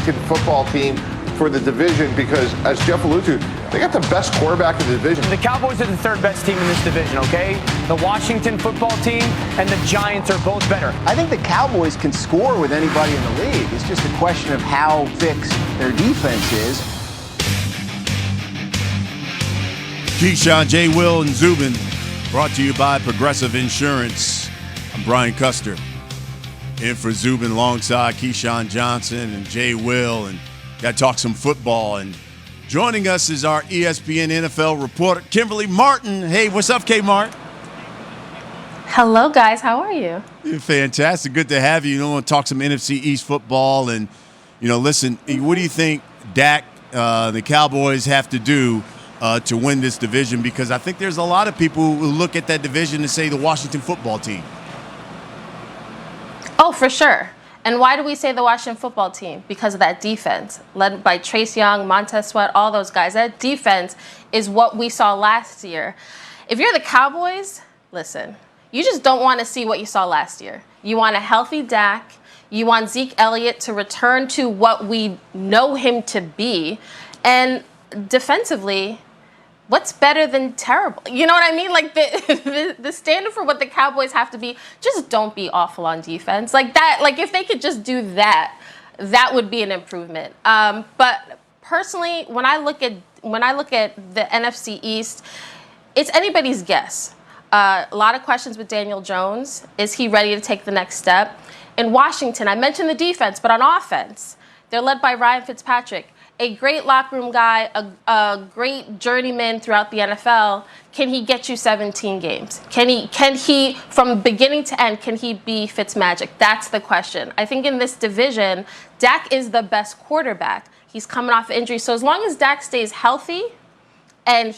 Washington football team for the division because, as Jeff alluded to, they got the best quarterback in the division. The Cowboys are the third best team in this division, okay? The Washington football team and the Giants are both better. I think the Cowboys can score with anybody in the league. It's just a question of how fixed their defense is. Keyshawn, J. Will, and Zubin, brought to you by Progressive Insurance. I'm Brian Custer, in for Zubin alongside Keyshawn Johnson and Jay Will, and got to talk some football. And joining us is our ESPN NFL reporter, Kimberly Martin. Hey, what's up, K-Mart? Hello, guys. How are you? Fantastic. Good to have you. Want to talk some NFC East football. And, listen, what do you think Dak, the Cowboys, have to do to win this division? Because I think there's a lot of people who look at that division and say the Washington football team. Oh, for sure. And why do we say the Washington football team? Because of that defense, led by Trace Young, Montez Sweat, all those guys. That defense is what we saw last year. If you're the Cowboys, listen, you just don't want to see what you saw last year. You want a healthy Dak. You want Zeke Elliott to return to what we know him to be. And defensively, what's better than terrible? You know what I mean? Like the standard for what the Cowboys have to be, just don't be awful on defense. Like that, like if they could just do that, that would be an improvement. But personally, when I look at the NFC East, it's anybody's guess. A lot of questions with Daniel Jones. Is he ready to take the next step? In Washington, I mentioned the defense, but on offense, they're led by Ryan Fitzpatrick, a great locker room guy, a great journeyman throughout the NFL. Can he get you 17 games? Can he, from beginning to end, can he be Fitzmagic? That's the question. I think in this division, Dak is the best quarterback. He's coming off injury. So as long as Dak stays healthy and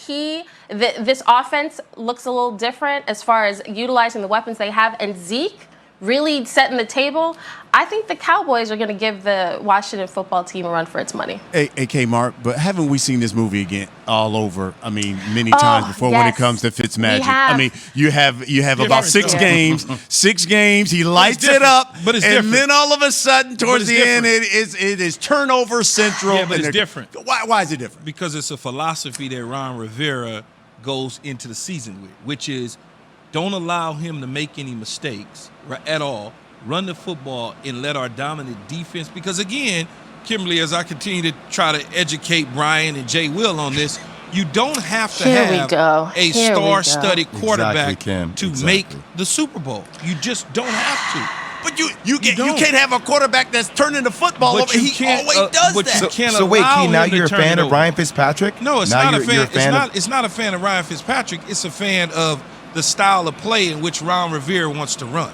this offense looks a little different as far as utilizing the weapons they have, and Zeke really setting the table, I think the Cowboys are going to give the Washington football team a run for its money. Hey, Mark, but haven't we seen this movie again all over? I mean, many times before when it comes to Fitzmagic. I mean, you have about six games. 6 games, he lights it up, but it's and different. then all of a sudden, towards the end, it is turnover central. Yeah, but it's different. Why is it different? Because it's a philosophy that Ron Rivera goes into the season with, which is don't allow him to make any mistakes at all. Run the football and let our dominant defense, because again, Kimberly, as I continue to try to educate Brian and Jay Will on this, you don't have to have a star-studded quarterback to make the Super Bowl. You just don't have to. But you can't have a quarterback that's turning the football over. He always does that. So wait, Key, now you're a fan of Ryan Fitzpatrick? No, it's not a fan. It's not a fan of Ryan Fitzpatrick. It's a fan of the style of play in which Ron Rivera wants to run.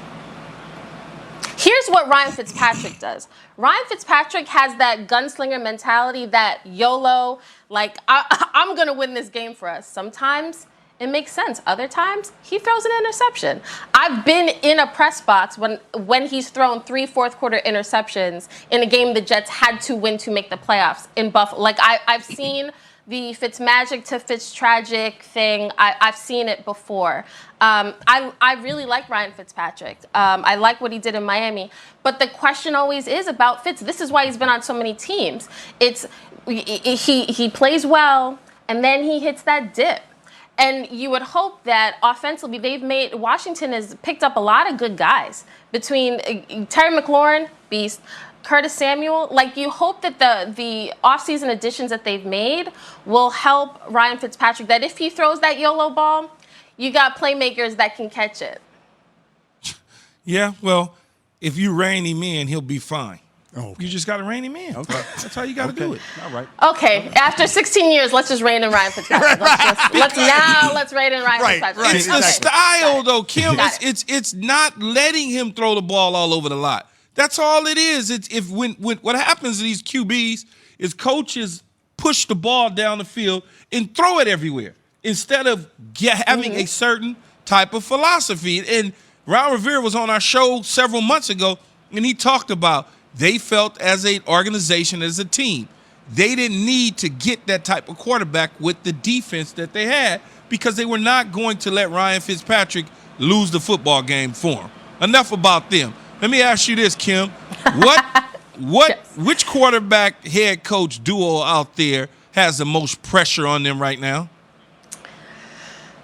Here's what Ryan Fitzpatrick does. Ryan Fitzpatrick has that gunslinger mentality, that YOLO, like, I'm going to win this game for us. Sometimes it makes sense. Other times, he throws an interception. I've been in a press box when he's thrown 3 fourth-quarter interceptions in a game the Jets had to win to make the playoffs in Buffalo. Like, I've seen the Fitzmagic to Fitztragic thing. I've seen it before. I really like Ryan Fitzpatrick. I like what he did in Miami. But the question always is about Fitz. This is why he's been on so many teams. He plays well, and then he hits that dip. And you would hope that offensively, Washington has picked up a lot of good guys. Between Terry McLaurin, beast, Curtis Samuel, like, you hope that the offseason additions that they've made will help Ryan Fitzpatrick, that if he throws that YOLO ball, you got playmakers that can catch it. Yeah, well, if you rein him in, he'll be fine. Oh, okay. You just got to rein him in. Okay. That's how you got to do it. All right. Okay, after 16 years, let's just rein in Ryan Fitzpatrick. Let's rein in Ryan Fitzpatrick. It's the style, though, Kim. It's not letting him throw the ball all over the lot. That's all it is. When what happens to these QBs is coaches push the ball down the field and throw it everywhere instead of having a certain type of philosophy. And Ron Rivera was on our show several months ago, and he talked about they felt as an organization, as a team, they didn't need to get that type of quarterback with the defense that they had because they were not going to let Ryan Fitzpatrick lose the football game for him. Enough about them. Let me ask you this, Kim. Which quarterback head coach duo out there has the most pressure on them right now?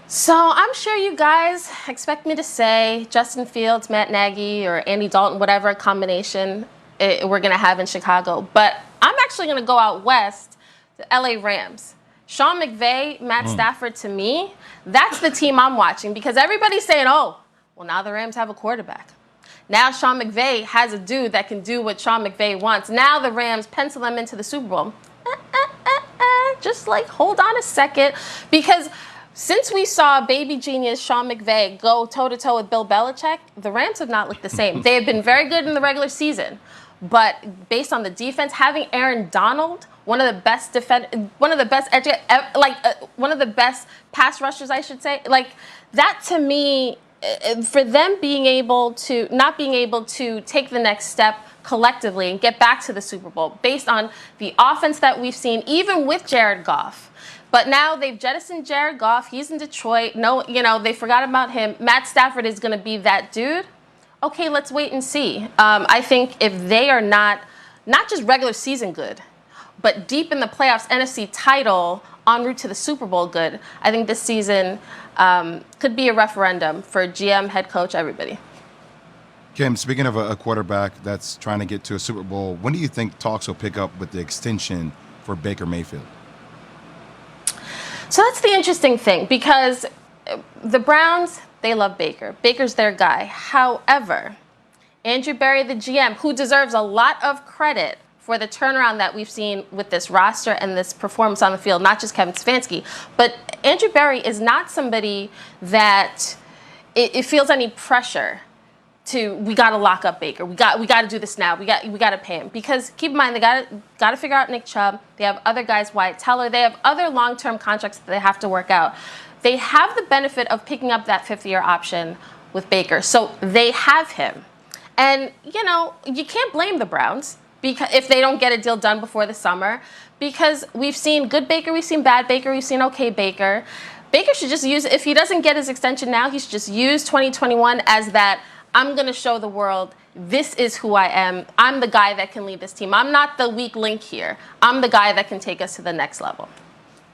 So I'm sure you guys expect me to say Justin Fields, Matt Nagy, or Andy Dalton, whatever combination we're going to have in Chicago. But I'm actually going to go out west to LA Rams. Sean McVay, Matt Stafford, to me, that's the team I'm watching because everybody's saying, oh, well, now the Rams have a quarterback. Now Sean McVay has a dude that can do what Sean McVay wants. Now the Rams pencil them into the Super Bowl. Just like, hold on a second. Because since we saw baby genius Sean McVay go toe-to-toe with Bill Belichick, the Rams have not looked the same. They have been very good in the regular season. But based on the defense, having Aaron Donald, one of the best pass rushers, I should say, like that to me, for them not being able to take the next step collectively and get back to the Super Bowl based on the offense that we've seen, even with Jared Goff. But now they've jettisoned Jared Goff. He's in Detroit. No, they forgot about him. Matt Stafford is going to be that dude. Okay, let's wait and see. I think if they are not just regular season good, but deep in the playoffs, NFC title, en route to the Super Bowl good, I think this season could be a referendum for GM, head coach, everybody. Kim, speaking of a quarterback that's trying to get to a Super Bowl, when do you think talks will pick up with the extension for Baker Mayfield? So that's the interesting thing because the Browns, they love Baker. Baker's their guy. However, Andrew Berry, the GM, who deserves a lot of credit for the turnaround that we've seen with this roster and this performance on the field, not just Kevin Stefanski, but Andrew Berry is not somebody that it feels any pressure to, we got to lock up Baker. We got to do this now. We got to pay him. Because keep in mind, they got to figure out Nick Chubb. They have other guys, Wyatt Teller. They have other long-term contracts that they have to work out. They have the benefit of picking up that fifth-year option with Baker. So they have him. And, you can't blame the Browns because if they don't get a deal done before the summer, because we've seen good Baker, we've seen bad Baker, we've seen okay Baker. Baker should just use, if he doesn't get his extension now, he should just use 2021 as that, I'm going to show the world this is who I am. I'm the guy that can lead this team. I'm not the weak link here. I'm the guy that can take us to the next level.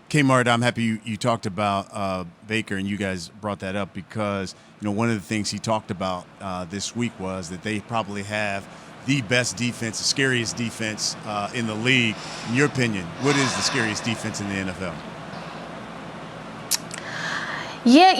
Kmart, I'm happy you talked about Baker, and you guys brought that up because, one of the things he talked about this week was that they probably have the best defense, the scariest defense in the league. In your opinion, what is the scariest defense in the NFL? Yeah,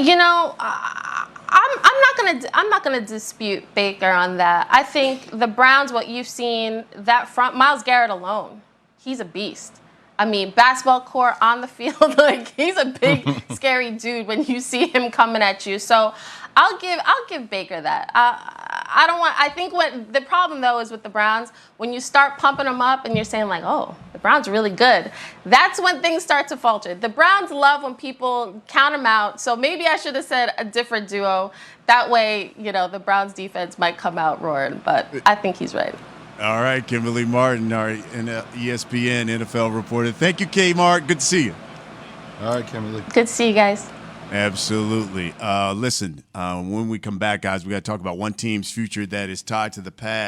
I'm not gonna dispute Baker on that. I think the Browns, what you've seen, that front, Myles Garrett alone, he's a beast. I mean, basketball court on the field, like he's a big, scary dude when you see him coming at you. So I'll give Baker that. I think what the problem though is with the Browns, when you start pumping them up and you're saying like, oh, the Browns are really good, that's when things start to falter. The Browns love when people count them out. So maybe I should have said a different duo. That way, the Browns defense might come out roaring, but I think he's right. All right, Kimberly Martin, our ESPN NFL reporter. Thank you, Kmart. Good to see you. All right, Kimberly. Good to see you guys. Absolutely. Listen, when we come back, guys, we got to talk about one team's future that is tied to the past.